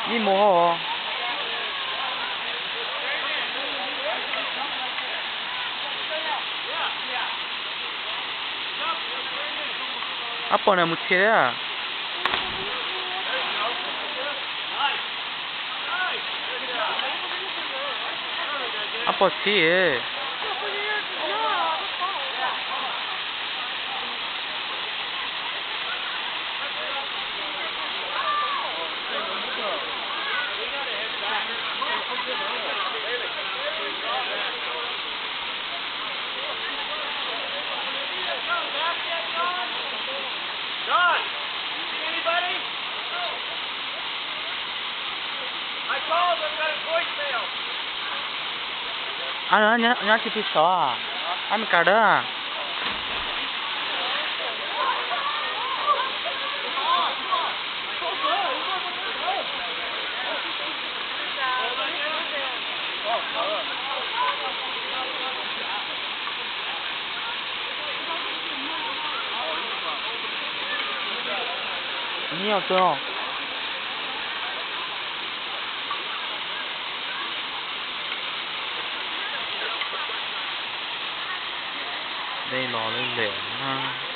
你摸。아빠네 무티야. 아빠 뒤에. John, you see anybody? I called them, got a voicemail. 아니야 티피서. 아미 가다.你要走。đây lò lên để ha.